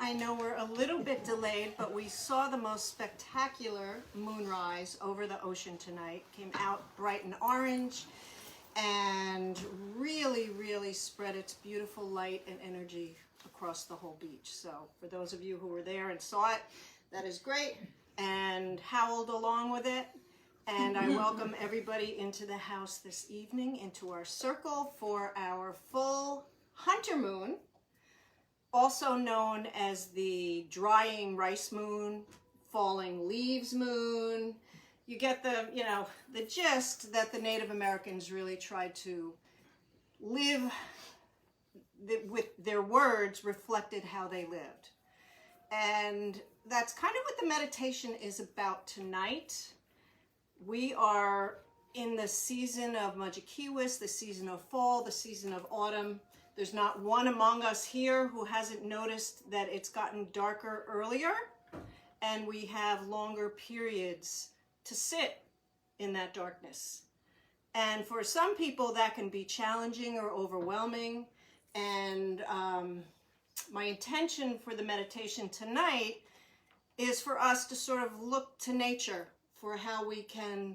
I know we're a little bit delayed, but we saw the most spectacular moonrise over the ocean tonight. Came out bright and orange and really, really spread its beautiful light and energy across the whole beach. So for those of you who were there and saw it, that is great, and howled along with it. And I welcome everybody into the house this evening, into our circle for our full hunter moon, also known as the drying rice moon, falling leaves moon. You get the, the gist that the Native Americans really tried to live with their words reflected how they lived. And that's kind of what the meditation is about tonight. We are in the season of Majikiwis, the season of fall, the season of autumn. There's not one among us here who hasn't noticed that it's gotten darker earlier, and we have longer periods to sit in that darkness. And for some people that can be challenging or overwhelming. And my intention for the meditation tonight is for us to sort of look to nature for how we can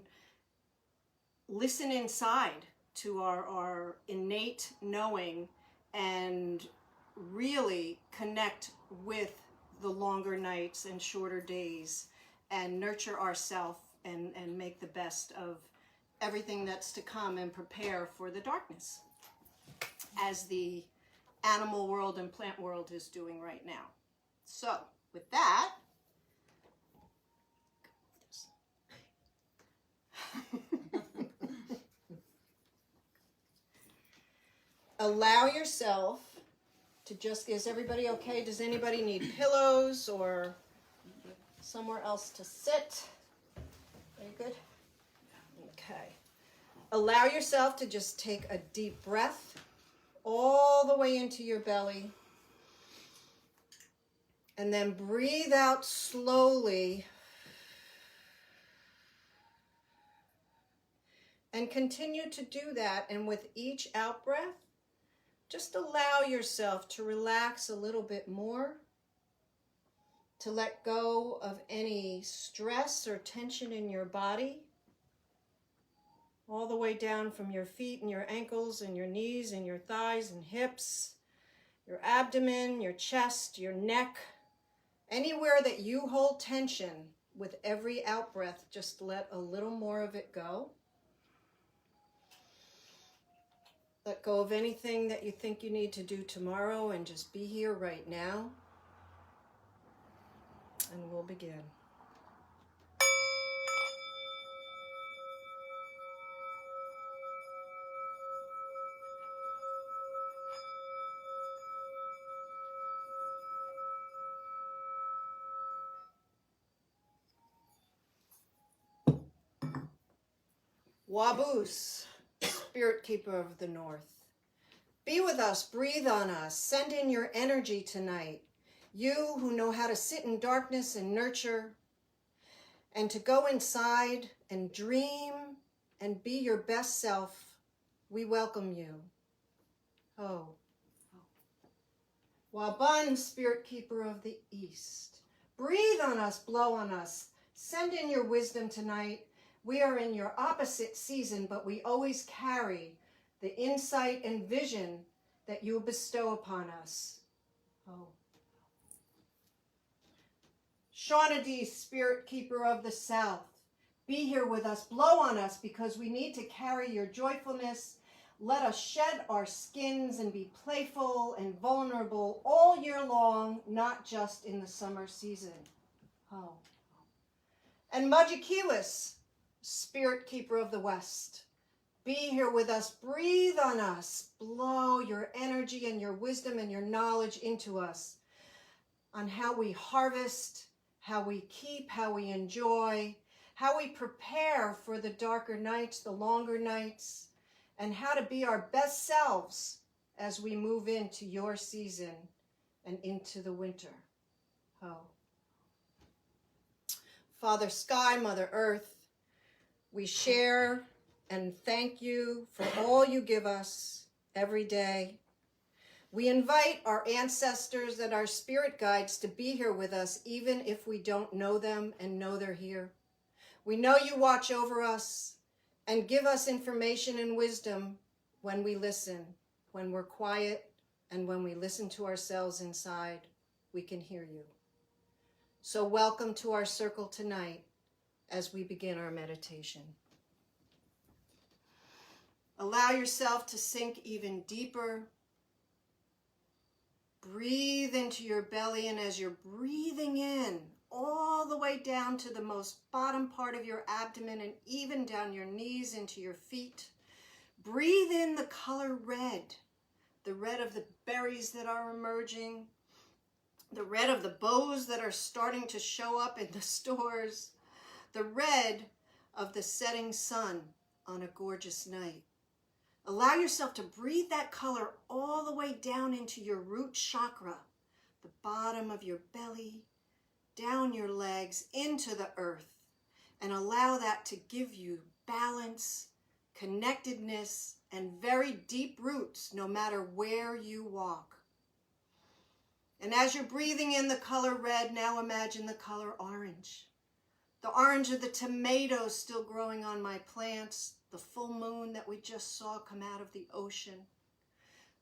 listen inside to our innate knowing and really connect with the longer nights and shorter days and nurture ourselves and make the best of everything that's to come and prepare for the darkness, as the animal world and plant world is doing right now. So with that, allow yourself to just, is everybody okay? Does anybody need pillows or somewhere else to sit? Are you good? Okay. Allow yourself to just take a deep breath all the way into your belly. And then breathe out slowly. And continue to do that. And with each out breath, just allow yourself to relax a little bit more, to let go of any stress or tension in your body, all the way down from your feet and your ankles and your knees and your thighs and hips, your abdomen, your chest, your neck, anywhere that you hold tension. With every out breath, just let a little more of it go. Let go of anything that you think you need to do tomorrow and just be here right now. And we'll begin. Wabus, Spirit Keeper of the North. Be with us, breathe on us, send in your energy tonight. You who know how to sit in darkness and nurture, and to go inside and dream and be your best self, we welcome you. Oh. Waban, Spirit Keeper of the East. Breathe on us, blow on us, send in your wisdom tonight. We are in your opposite season, but we always carry the insight and vision that you bestow upon us. Oh. Shawnee, Spirit Keeper of the South, be here with us, blow on us, because we need to carry your joyfulness. Let us shed our skins and be playful and vulnerable all year long, not just in the summer season. Oh. And Majikiwis, Spirit Keeper of the West, be here with us, breathe on us, blow your energy and your wisdom and your knowledge into us on how we harvest, how we keep, how we enjoy, how we prepare for the darker nights, the longer nights, and how to be our best selves as we move into your season and into the winter. Oh. Father Sky, Mother Earth, we share and thank you for all you give us every day. We invite our ancestors and our spirit guides to be here with us, even if we don't know them and know they're here. We know you watch over us and give us information and wisdom when we listen, when we're quiet, and when we listen to ourselves inside, we can hear you. So welcome to our circle tonight as we begin our meditation. Allow yourself to sink even deeper. Breathe into your belly, and as you're breathing in, all the way down to the most bottom part of your abdomen and even down your knees into your feet, breathe in the color red, the red of the berries that are emerging, the red of the bows that are starting to show up in the stores, the red of the setting sun on a gorgeous night. Allow yourself to breathe that color all the way down into your root chakra, the bottom of your belly, down your legs, into the earth, and allow that to give you balance, connectedness, and very deep roots no matter where you walk. And as you're breathing in the color red, now imagine the color orange. The orange of the tomatoes still growing on my plants, the full moon that we just saw come out of the ocean.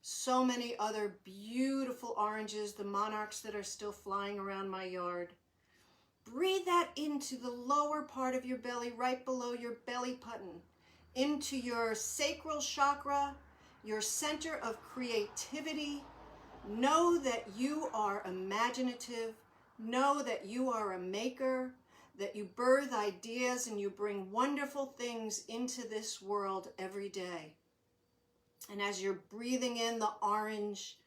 So many other beautiful oranges, the monarchs that are still flying around my yard. Breathe that into the lower part of your belly, right below your belly button, into your sacral chakra, your center of creativity. Know that you are imaginative. Know that you are a maker, that you birth ideas and you bring wonderful things into this world every day. And as you're breathing in the orange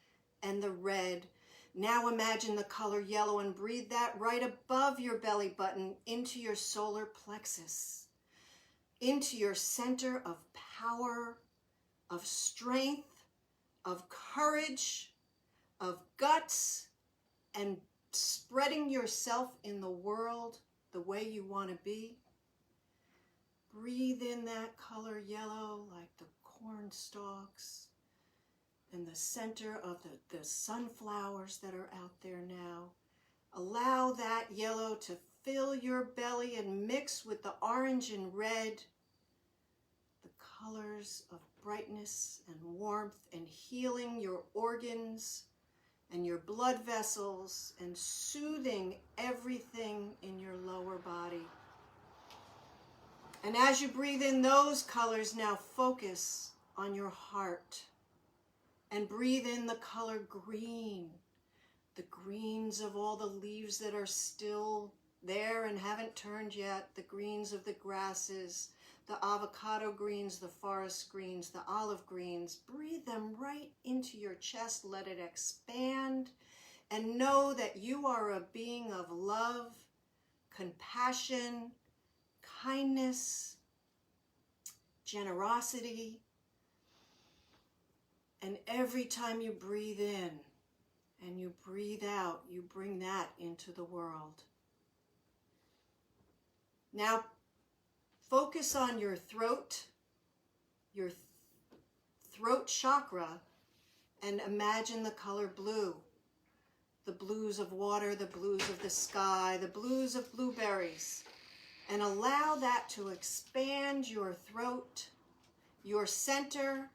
and the red, now imagine the color yellow and breathe that right above your belly button into your solar plexus, into your center of power, of strength, of courage, of guts, and spreading yourself in the world the way you want to be. Breathe in that color yellow like the corn stalks and the center of the sunflowers that are out there now. Allow that yellow to fill your belly and mix with the orange and red, the colors of brightness and warmth and healing your organs and your blood vessels and soothing everything in your lower body. And as you breathe in those colors, now focus on your heart and breathe in the color green, the greens of all the leaves that are still there and haven't turned yet, the greens of the grasses, the avocado greens, the forest greens, the olive greens. Breathe them right into your chest. Let it expand and know that you are a being of love, compassion, kindness, generosity. And every time you breathe in and you breathe out, you bring that into the world. Now, focus on your throat chakra, and imagine the color blue. The blues of water, the blues of the sky, the blues of blueberries. And allow that to expand your throat, your center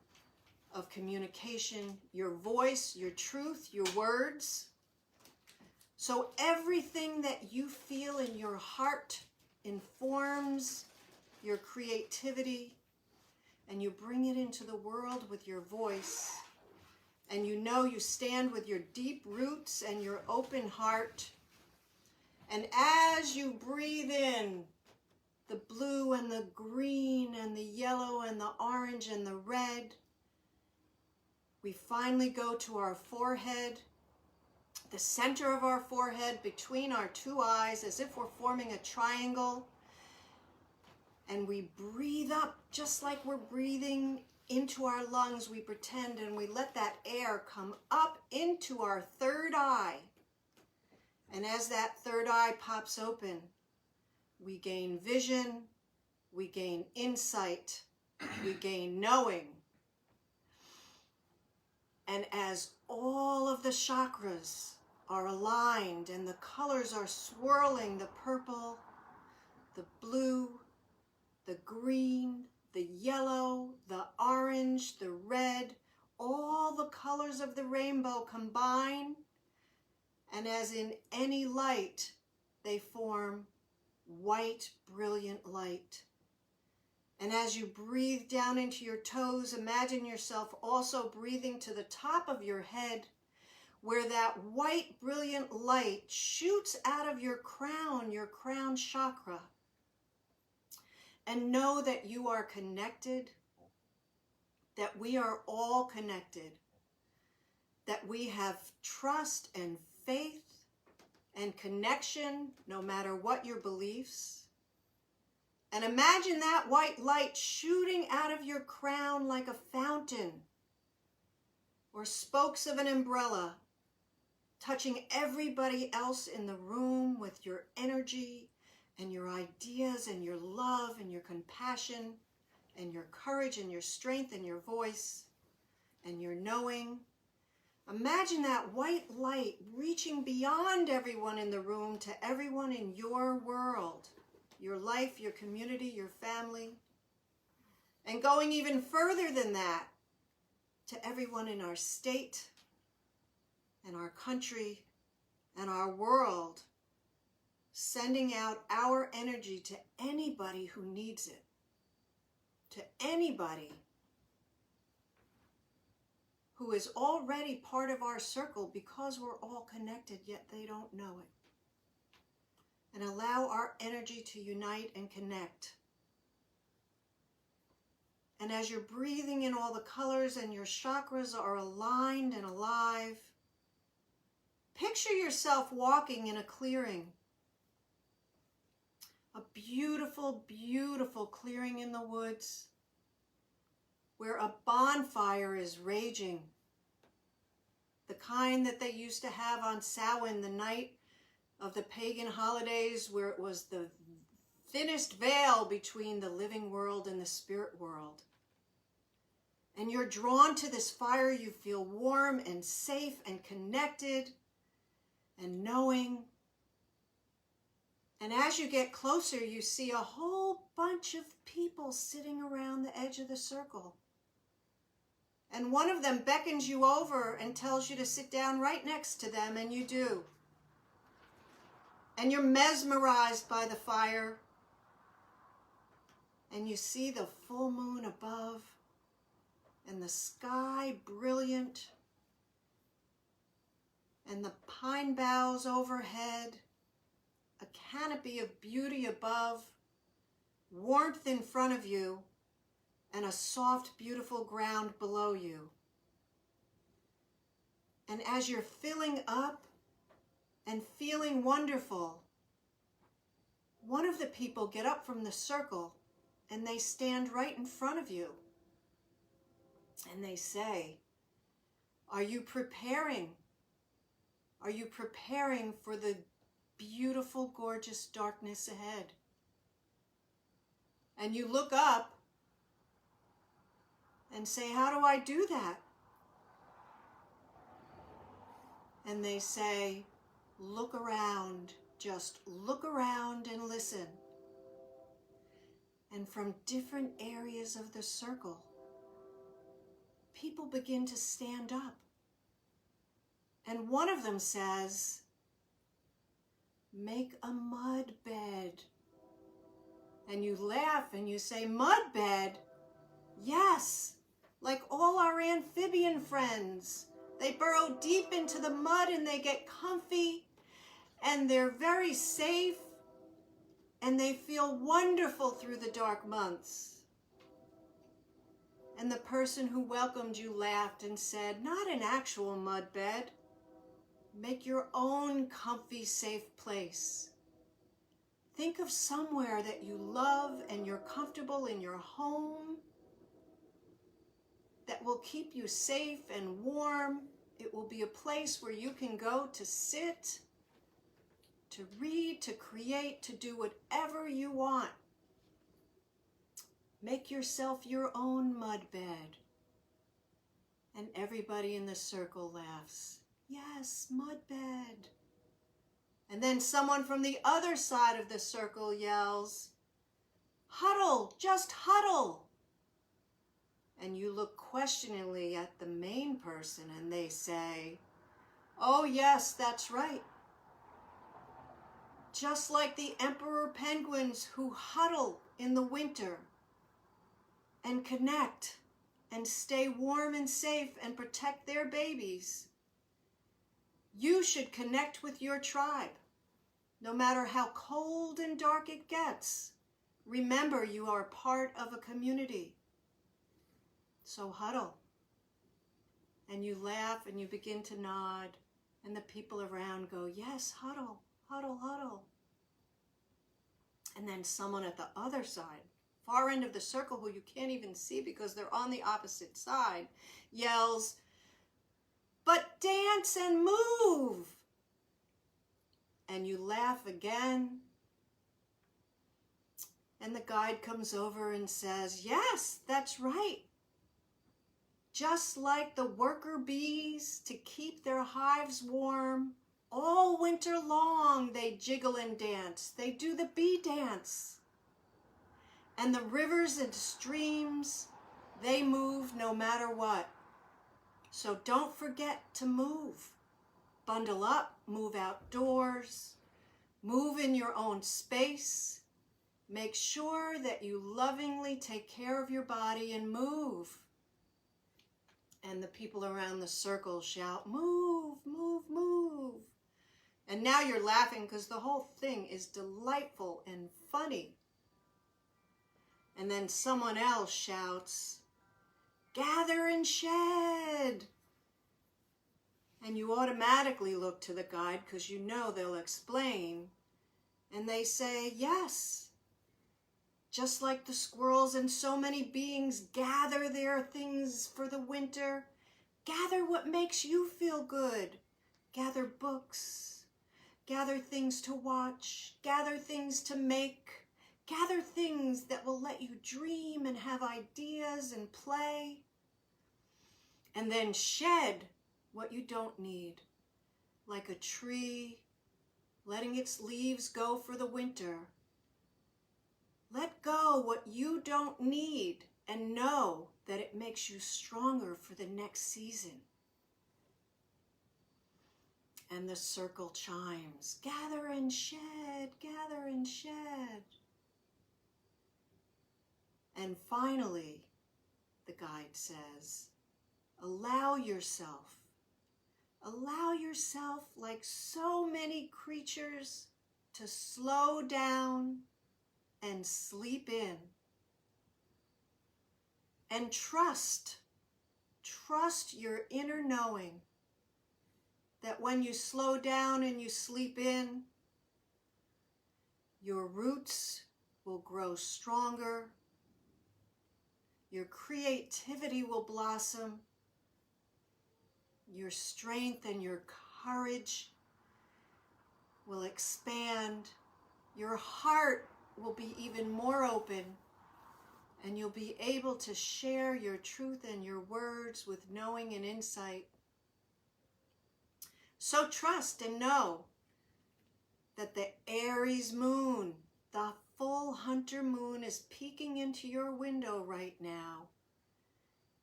of communication, your voice, your truth, your words. So everything that you feel in your heart informs your creativity, and you bring it into the world with your voice. And you know you stand with your deep roots and your open heart. And as you breathe in the blue and the green and the yellow and the orange and the red, we finally go to our forehead, the center of our forehead, between our two eyes, as if we're forming a triangle. And we breathe up just like we're breathing into our lungs. We pretend, and we let that air come up into our third eye. And as that third eye pops open, we gain vision, we gain insight, we gain knowing. And as all of the chakras are aligned and the colors are swirling, the purple, the blue, the green, the yellow, the orange, the red, all the colors of the rainbow combine, and as in any light, they form white, brilliant light. And as you breathe down into your toes, imagine yourself also breathing to the top of your head, where that white, brilliant light shoots out of your crown chakra. And know that you are connected, that we are all connected, that we have trust and faith and connection, no matter what your beliefs. And imagine that white light shooting out of your crown like a fountain or spokes of an umbrella, touching everybody else in the room with your energy and your ideas and your love and your compassion and your courage and your strength and your voice and your knowing. Imagine that white light reaching beyond everyone in the room to everyone in your world, your life, your community, your family, and going even further than that to everyone in our state and our country and our world, sending out our energy to anybody who needs it, to anybody who is already part of our circle because we're all connected, yet they don't know it. And allow our energy to unite and connect. And as you're breathing in all the colors and your chakras are aligned and alive, picture yourself walking in a clearing. A beautiful, beautiful clearing in the woods where a bonfire is raging. The kind that they used to have on Samhain, the night of the pagan holidays, where it was the thinnest veil between the living world and the spirit world. And you're drawn to this fire, you feel warm and safe and connected and knowing. And as you get closer, you see a whole bunch of people sitting around the edge of the circle. And one of them beckons you over and tells you to sit down right next to them, and you do. And you're mesmerized by the fire. And you see the full moon above and the sky brilliant and the pine boughs overhead, a canopy of beauty above, warmth in front of you, and a soft, beautiful ground below you. And as you're filling up and feeling wonderful, one of the people get up from the circle and they stand right in front of you. And they say, "Are you preparing? Are you preparing for the beautiful, gorgeous darkness ahead?" And you look up and say, "How do I do that?" And they say, "Look around, just look around and listen." And from different areas of the circle, people begin to stand up. And one of them says, "Make a mud bed." And you laugh and you say, "Mud bed? Yes, like all our amphibian friends. They burrow deep into the mud and they get comfy and they're very safe and they feel wonderful through the dark months." And the person who welcomed you laughed and said, "Not an actual mud bed. Make your own comfy, safe place. Think of somewhere that you love and you're comfortable in your home that will keep you safe and warm. It will be a place where you can go to sit, to read, to create, to do whatever you want. Make yourself your own mud bed." And everybody in the circle laughs. Yes, mud bed. And then someone from the other side of the circle yells, huddle, just huddle. And you look questioningly at the main person and they say, oh yes, that's right. Just like the emperor penguins who huddle in the winter and connect and stay warm and safe and protect their babies, you should connect with your tribe. No matter how cold and dark it gets, remember you are part of a community. So huddle. And you laugh and you begin to nod, and the people around go, yes, huddle, huddle, huddle. And then someone at the other side, far end of the circle, who you can't even see because they're on the opposite side, yells, but dance and move. And you laugh again. And the guide comes over and says, yes, that's right. Just like the worker bees, to keep their hives warm, all winter long they jiggle and dance. They do the bee dance. And the rivers and streams, they move no matter what. So don't forget to move. Bundle up, move outdoors, move in your own space. Make sure that you lovingly take care of your body and move. And the people around the circle shout, move, move, move. And now you're laughing because the whole thing is delightful and funny. And then someone else shouts, gather and shed. And you automatically look to the guide because you know they'll explain. And they say, yes. Just like the squirrels and so many beings gather their things for the winter, gather what makes you feel good. Gather books, gather things to watch, gather things to make, gather things that will let you dream and have ideas and play. And then shed what you don't need, like a tree letting its leaves go for the winter. Let go what you don't need and know that it makes you stronger for the next season. And the circle chimes, gather and shed, gather and shed. And finally, the guide says, allow yourself like so many creatures to slow down and sleep in. And trust your inner knowing that when you slow down and you sleep in, your roots will grow stronger, your creativity will blossom, your strength and your courage will expand, your heart will be even more open, and you'll be able to share your truth and your words with knowing and insight. So trust and know that the Aries moon, the full hunter moon, is peeking into your window right now,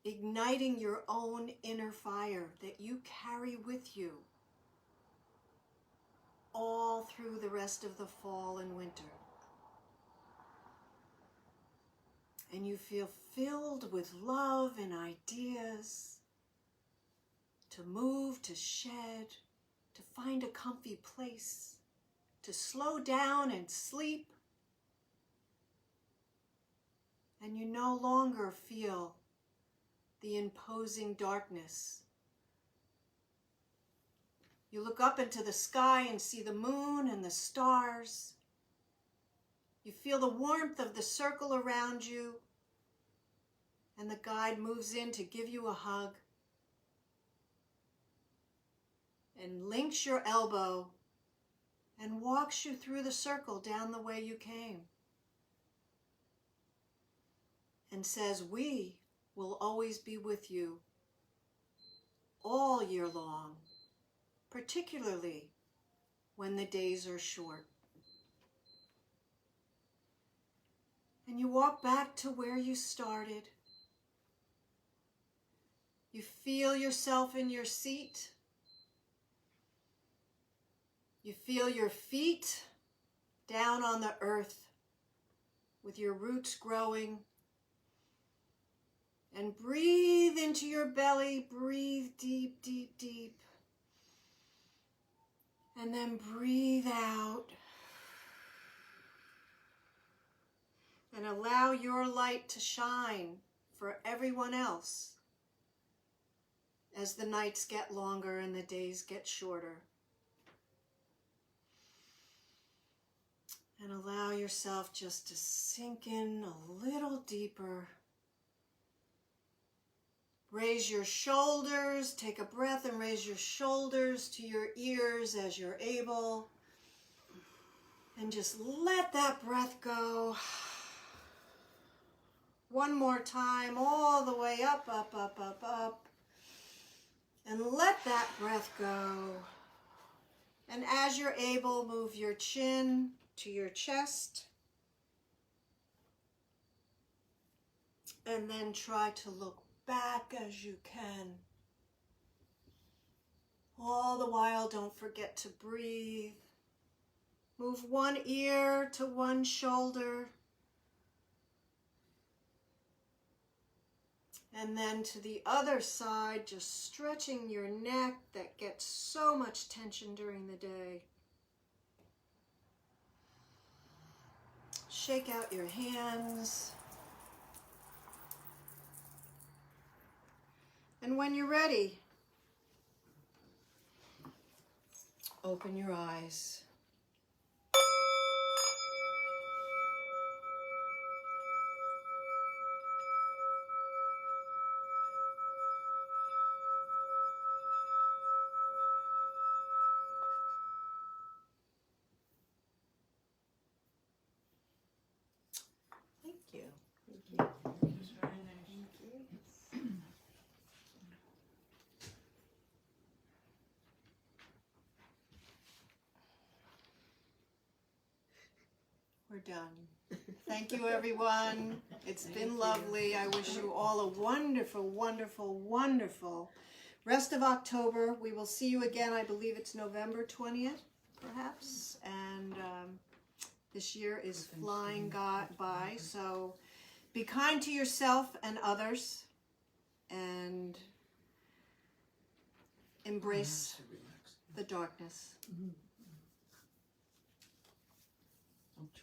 igniting your own inner fire that you carry with you all through the rest of the fall and winter. And you feel filled with love and ideas to move, to shed, to find a comfy place, to slow down and sleep. And you no longer feel the imposing darkness. You look up into the sky and see the moon and the stars. You feel the warmth of the circle around you, and the guide moves in to give you a hug and links your elbow and walks you through the circle down the way you came and says, we will always be with you all year long, particularly when the days are short. And you walk back to where you started. You feel yourself in your seat. You feel your feet down on the earth with your roots growing. And breathe into your belly. Breathe deep, deep, deep. And then breathe out. And allow your light to shine for everyone else as the nights get longer and the days get shorter. And allow yourself just to sink in a little deeper. Raise your shoulders. Take a breath and raise your shoulders to your ears as you're able. And just let that breath go. One more time, all the way up, up, up, up, up. And let that breath go. And as you're able, move your chin to your chest. And then try to look back as you can. All the while, don't forget to breathe. Move one ear to one shoulder. And then to the other side, just stretching your neck that gets so much tension during the day. Shake out your hands. And when you're ready, open your eyes. Thank you. Thank you. Thank you. We're done. Thank you, everyone. It's been lovely. I wish you all a wonderful, wonderful, wonderful rest of October. We will see you again. I believe it's November 20th, perhaps. And this year is flying by. So be kind to yourself and others. And embrace the darkness.